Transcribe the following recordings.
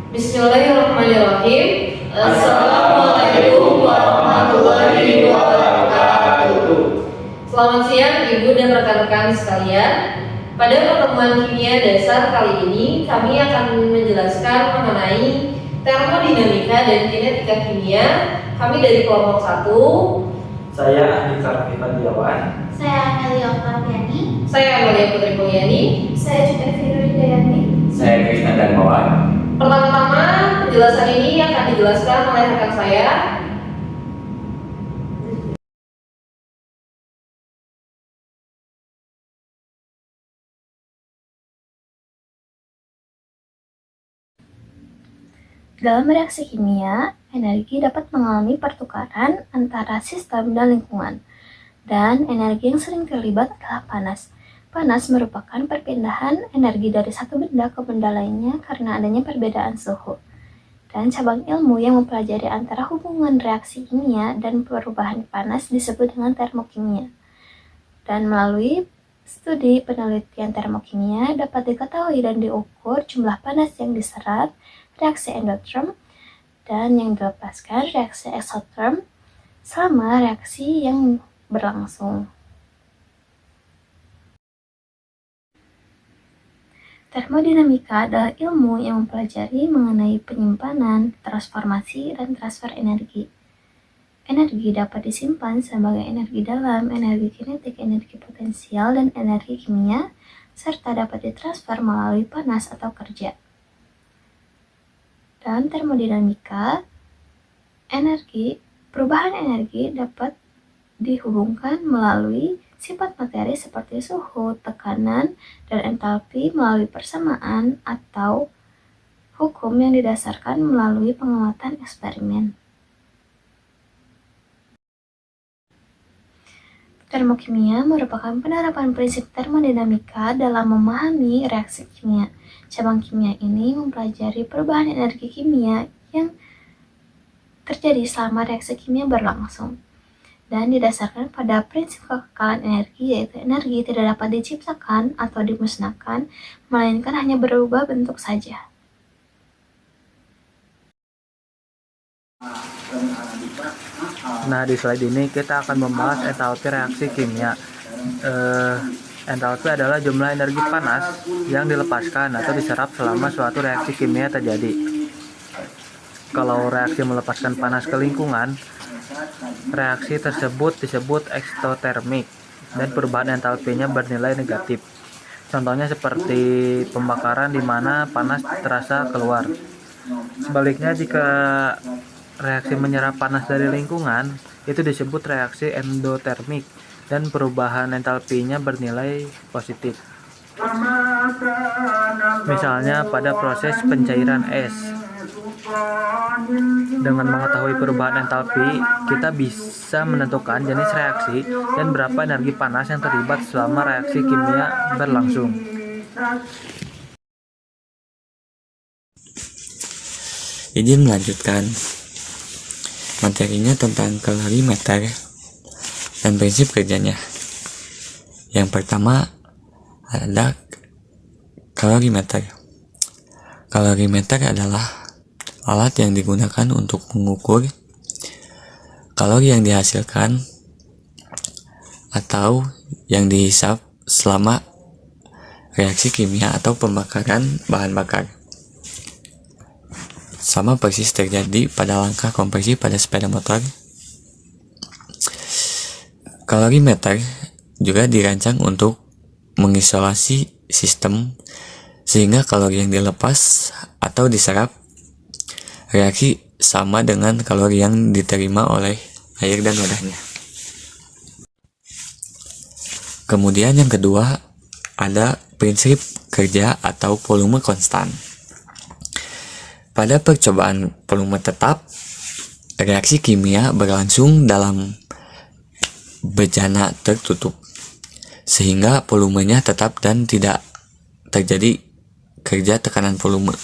Bismillahirrahmanirrahim. Assalamualaikum warahmatullahi wabarakatuh. Selamat siang Ibu dan rekan-rekan sekalian. Pada pertemuan kimia dasar kali ini kami akan menjelaskan mengenai termodinamika dan kinetika kimia. Kami dari kelompok 1. Saya Andika Raffi-Fadiawan. Saya Amelia Oktaviani. Saya Amelia Putri Mulyani. Saya juga Firly Dayanti. Saya Krisna Darmawan. Pertama-tama penjelasan ini akan dijelaskan oleh rekan saya. Dalam reaksi kimia, energi dapat mengalami pertukaran antara sistem dan lingkungan. Dan energi yang sering terlibat adalah panas. Panas merupakan perpindahan energi dari satu benda ke benda lainnya karena adanya perbedaan suhu. Dan cabang ilmu yang mempelajari antara hubungan reaksi kimia dan perubahan panas disebut dengan termokimia. Dan melalui studi penelitian termokimia dapat diketahui dan diukur jumlah panas yang diserap, reaksi endotherm, dan yang dilepaskan reaksi exotherm selama reaksi yang berlangsung. Termodinamika adalah ilmu yang mempelajari mengenai penyimpanan, transformasi, dan transfer energi. Energi dapat disimpan sebagai energi dalam, energi kinetik, energi potensial, dan energi kimia, serta dapat ditransfer melalui panas atau kerja. Dalam termodinamika, perubahan energi dapat dihubungkan melalui sifat materi seperti suhu, tekanan, dan entalpi melalui persamaan atau hukum yang didasarkan melalui pengamatan eksperimen. Termokimia merupakan penerapan prinsip termodinamika dalam memahami reaksi kimia. Cabang kimia ini mempelajari perubahan energi kimia yang terjadi selama reaksi kimia berlangsung dan didasarkan pada prinsip kekekalan energi, yaitu energi tidak dapat diciptakan atau dimusnahkan, melainkan hanya berubah bentuk saja. Nah, di slide ini kita akan membahas entalpi reaksi kimia. Entalpi adalah jumlah energi panas yang dilepaskan atau diserap selama suatu reaksi kimia terjadi. Kalau reaksi melepaskan panas ke lingkungan, reaksi tersebut disebut eksotermik dan perubahan entalpinya bernilai negatif. Contohnya seperti pembakaran di mana panas terasa keluar. Sebaliknya, jika reaksi menyerap panas dari lingkungan, itu disebut reaksi endotermik dan perubahan entalpinya bernilai positif. Misalnya pada proses pencairan es. Dengan mengetahui perubahan entalpi, kita bisa menentukan jenis reaksi dan berapa energi panas yang terlibat selama reaksi kimia berlangsung. Izin melanjutkan materinya tentang kalorimeter dan prinsip kerjanya. Yang pertama adalah kalorimeter. Kalorimeter adalah alat yang digunakan untuk mengukur kalori yang dihasilkan atau yang dihisap selama reaksi kimia atau pembakaran bahan bakar. Sama persis terjadi pada langkah konversi pada sepeda motor. Kalorimeter juga dirancang untuk mengisolasi sistem sehingga kalori yang dilepas atau diserap reaksi sama dengan kalori yang diterima oleh air dan wadahnya. Kemudian yang kedua ada prinsip kerja atau volume konstan. Pada percobaan volume tetap, reaksi kimia berlangsung dalam bejana tertutup, sehingga volumenya tetap dan tidak terjadi kerja tekanan volume.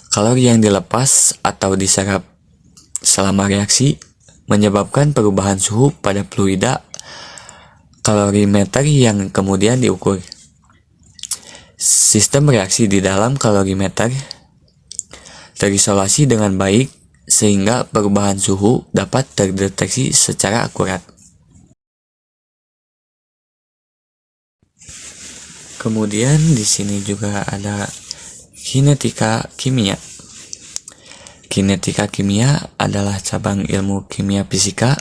Kalori yang dilepas atau diserap selama reaksi menyebabkan perubahan suhu pada fluida kalorimeter yang kemudian diukur. Sistem reaksi di dalam kalorimeter terisolasi dengan baik sehingga perubahan suhu dapat terdeteksi secara akurat. Kemudian di sini juga ada kinetika kimia. Kinetika kimia adalah cabang ilmu kimia fisika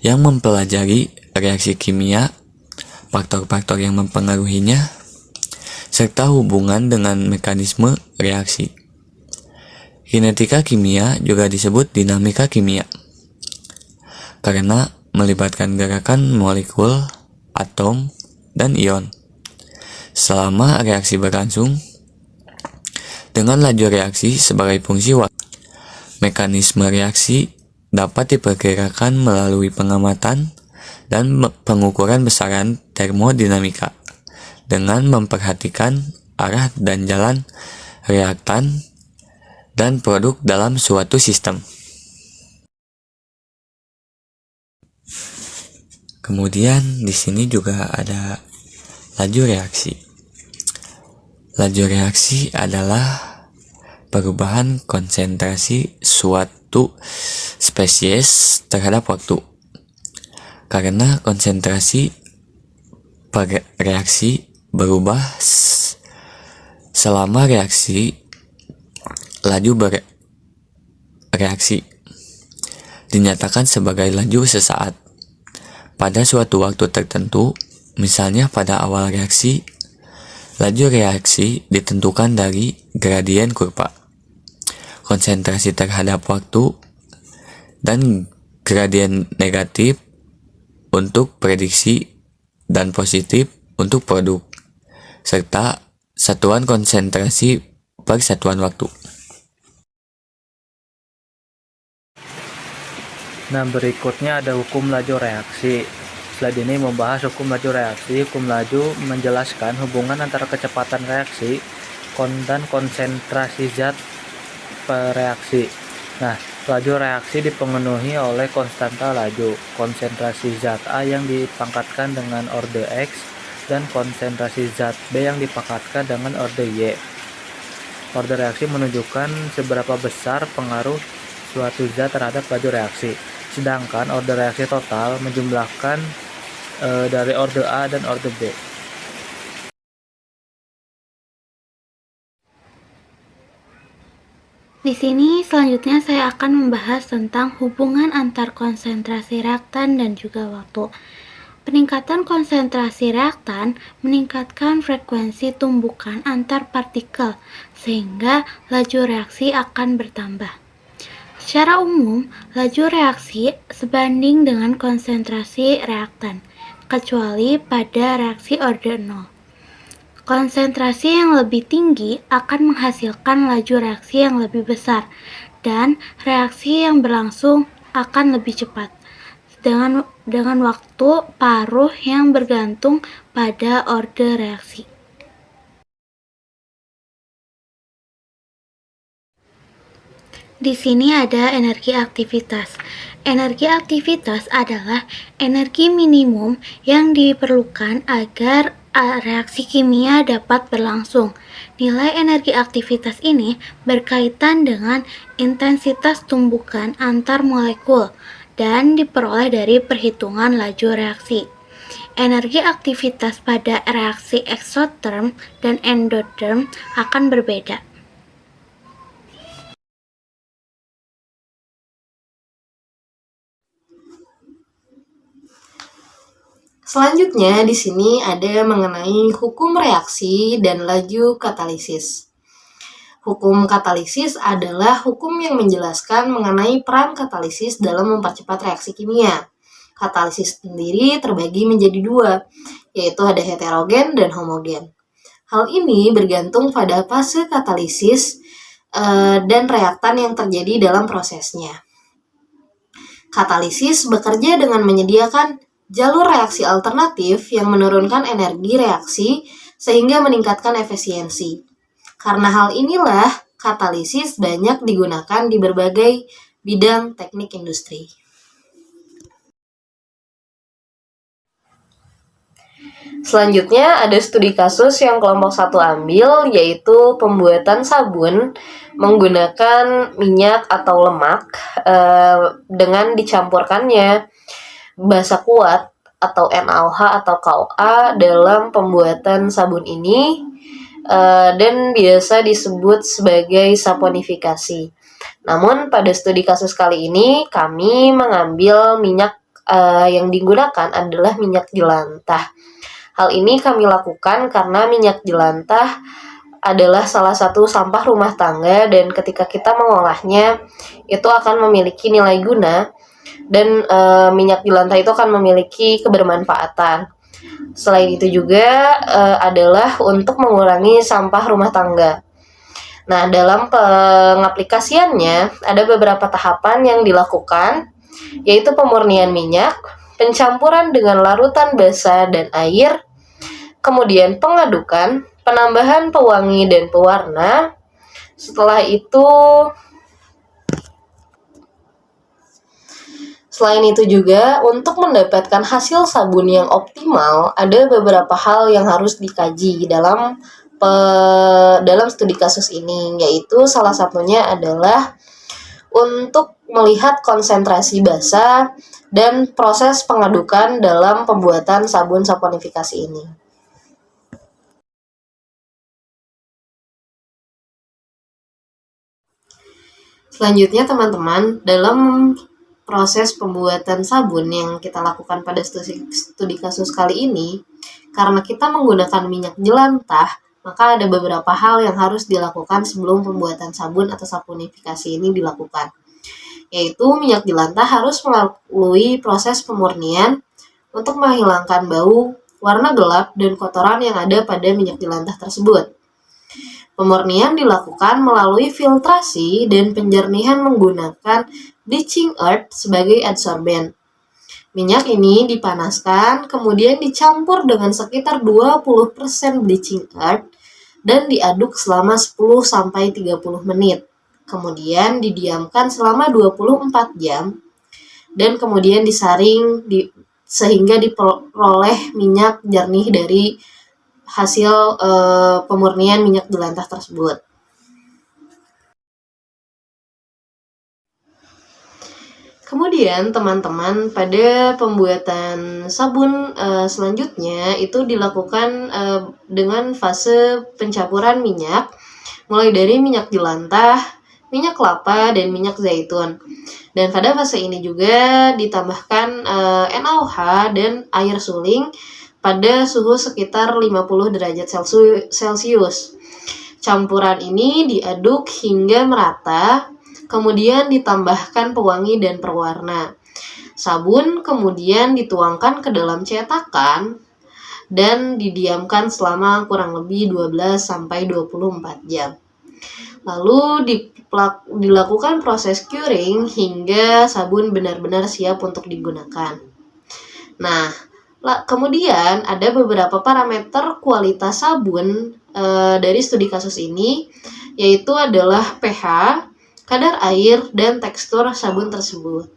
yang mempelajari reaksi kimia, faktor-faktor yang mempengaruhinya, serta hubungan dengan mekanisme reaksi. Kinetika kimia juga disebut dinamika kimia karena melibatkan gerakan molekul, atom, dan ion. Selama reaksi berlangsung, dengan laju reaksi sebagai fungsi waktu, mekanisme reaksi dapat diperkirakan melalui pengamatan dan pengukuran besaran termodinamika dengan memperhatikan arah dan jalan reaktan dan produk dalam suatu sistem. Kemudian di sini juga ada laju reaksi. Laju reaksi adalah perubahan konsentrasi suatu spesies terhadap waktu. Karena konsentrasi reaksi berubah selama reaksi, laju bereaksi dinyatakan sebagai laju sesaat pada suatu waktu tertentu. Misalnya pada awal reaksi, laju reaksi ditentukan dari gradien kurva konsentrasi terhadap waktu dan gradien negatif untuk prediksi dan positif untuk produk, serta satuan konsentrasi per satuan waktu. Nah, berikutnya ada hukum laju reaksi. Slide ini membahas hukum laju reaksi. Hukum laju menjelaskan hubungan antara kecepatan reaksi dan konsentrasi zat per reaksi. Nah, laju reaksi dipenuhi oleh konstanta laju, konsentrasi zat A yang dipangkatkan dengan orde X, dan konsentrasi zat B yang dipangkatkan dengan orde Y. Orde reaksi menunjukkan seberapa besar pengaruh suatu zat terhadap laju reaksi. Sedangkan orde reaksi total menjumlahkan dari orde A dan orde B. Di sini selanjutnya saya akan membahas tentang hubungan antar konsentrasi reaktan dan juga waktu. Peningkatan konsentrasi reaktan meningkatkan frekuensi tumbukan antar partikel sehingga laju reaksi akan bertambah. Secara umum, laju reaksi sebanding dengan konsentrasi reaktan, kecuali pada reaksi orde 0. Konsentrasi yang lebih tinggi akan menghasilkan laju reaksi yang lebih besar, dan reaksi yang berlangsung akan lebih cepat, dengan waktu paruh yang bergantung pada orde reaksi. Di sini ada energi aktivitas. Energi aktivitas adalah energi minimum yang diperlukan agar reaksi kimia dapat berlangsung. Nilai energi aktivitas ini berkaitan dengan intensitas tumbukan antar molekul dan diperoleh dari perhitungan laju reaksi. Energi aktivitas pada reaksi eksoterm dan endoterm akan berbeda. Selanjutnya di sini ada mengenai hukum reaksi dan laju katalisis. Hukum katalisis adalah hukum yang menjelaskan mengenai peran katalisis dalam mempercepat reaksi kimia. Katalisis sendiri terbagi menjadi dua, yaitu ada heterogen dan homogen. Hal ini bergantung pada fase katalisis dan reaktan yang terjadi dalam prosesnya. Katalisis bekerja dengan menyediakan jalur reaksi alternatif yang menurunkan energi reaksi sehingga meningkatkan efisiensi. Karena hal inilah, katalisis banyak digunakan di berbagai bidang teknik industri. Selanjutnya ada studi kasus yang kelompok 1 ambil, yaitu pembuatan sabun menggunakan minyak atau lemak dengan dicampurkannya basa kuat atau NaOH atau KOA dalam pembuatan sabun ini, dan biasa disebut sebagai saponifikasi. Namun pada studi kasus kali ini kami mengambil minyak yang digunakan adalah minyak jelantah. Hal ini kami lakukan karena minyak jelantah adalah salah satu sampah rumah tangga dan ketika kita mengolahnya itu akan memiliki nilai guna dan minyak jelantah itu akan memiliki kebermanfaatan. Selain itu juga adalah untuk mengurangi sampah rumah tangga. Nah, dalam pengaplikasiannya ada beberapa tahapan yang dilakukan, yaitu pemurnian minyak, pencampuran dengan larutan basa dan air, kemudian pengadukan, penambahan pewangi dan pewarna. Setelah itu, selain itu juga untuk mendapatkan hasil sabun yang optimal, ada beberapa hal yang harus dikaji dalam studi kasus ini, yaitu salah satunya adalah untuk melihat konsentrasi basa dan proses pengadukan dalam pembuatan sabun saponifikasi ini. Selanjutnya teman-teman, dalam proses pembuatan sabun yang kita lakukan pada studi kasus kali ini, karena kita menggunakan minyak jelantah, maka ada beberapa hal yang harus dilakukan sebelum pembuatan sabun atau saponifikasi ini dilakukan. Yaitu minyak jelantah harus melalui proses pemurnian untuk menghilangkan bau, warna gelap, dan kotoran yang ada pada minyak jelantah tersebut. Pemurnian dilakukan melalui filtrasi dan penjernihan menggunakan bleaching earth sebagai adsorben. Minyak ini dipanaskan, kemudian dicampur dengan sekitar 20% bleaching earth dan diaduk selama 10-30 menit. Kemudian didiamkan selama 24 jam dan kemudian disaring sehingga diperoleh minyak jernih dari hasil pemurnian minyak jelantah tersebut. Kemudian teman-teman pada pembuatan sabun selanjutnya itu dilakukan dengan fase pencampuran minyak, mulai dari minyak jelantah, minyak kelapa, dan minyak zaitun. Dan pada fase ini juga ditambahkan NaOH dan air suling pada suhu sekitar 50 derajat Celcius. Campuran ini diaduk hingga merata, kemudian ditambahkan pewangi dan perwarna. Sabun kemudian dituangkan ke dalam cetakan dan didiamkan selama kurang lebih 12-24 jam. Lalu dilakukan proses curing hingga sabun benar-benar siap untuk digunakan. Nah, kemudian ada beberapa parameter kualitas sabun dari studi kasus ini, yaitu adalah pH, kadar air, dan tekstur sabun tersebut.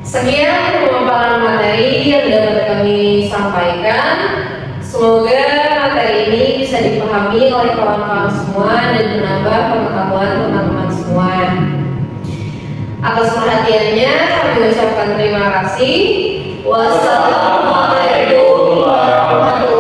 Sekian pemaparan materi yang dapat kami sampaikan. Semoga materi ini bisa dipahami oleh kawan-kawan semua dan menambah pengetahuan teman-teman semua. Atas perhatiannya kami ucapkan terima kasih. Wassalamualaikum warahmatullahi wabarakatuh.